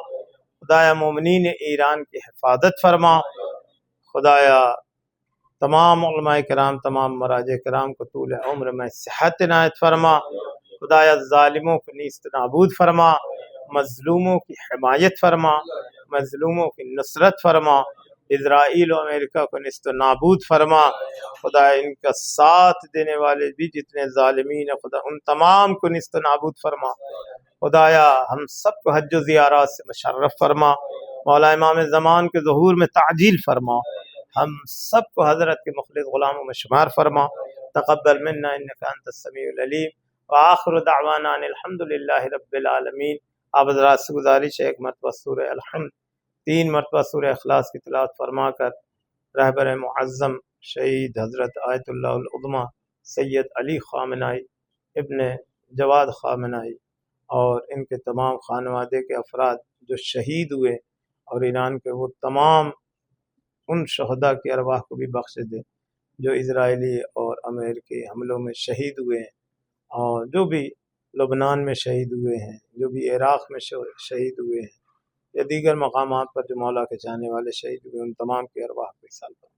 S1: خدایا مومنین ایران کی حفاظت فرما. خدایا تمام علماء کرام، تمام مراجع کرام کو طول عمر میں صحت عنایت فرما. خدایا ظالموں کو نیست نابود فرما، مظلوموں کی حمایت فرما، مظلوموں کی نصرت فرما. اسرائیل و امریکہ کو نیست نابود فرما. خدا ان کا ساتھ دینے والے بھی جتنے ظالمین ہیں خدا ان تمام کو نیست نابود فرما. خدایا ہم سب کو حج و زیارات سے مشرف فرما. مولا امام زمان کے ظہور میں تعجیل فرما. ہم سب کو حضرت کے مخلص غلاموں میں شمار فرما. تقبل منا انک انت السمیع العلیم. وآخر دعوانا ان الحمدللہ رب العالمین. آپ حضرات سے گزارش ہے ایک مرتبہ سورہ الحمد 3 مرتبہ سورہ اخلاص کی تلاوت فرما کر رہبر معظم شہید حضرت آیت اللہ العظمی سید علی خامنائی ابن جواد خامنائی اور ان کے تمام خانوادے کے افراد جو شہید ہوئے، اور ایران کے وہ تمام ان شہداء کی ارواح کو بھی بخش دے جو اسرائیلی اور امریکی حملوں میں شہید ہوئے ہیں، اور جو بھی لبنان میں شہید ہوئے ہیں، جو بھی عراق میں شہید ہوئے ہیں، یا دیگر مقامات پر جو مولا کے چاہنے والے شہید ہوئے، ان تمام کی ارواح کو احسان فرما.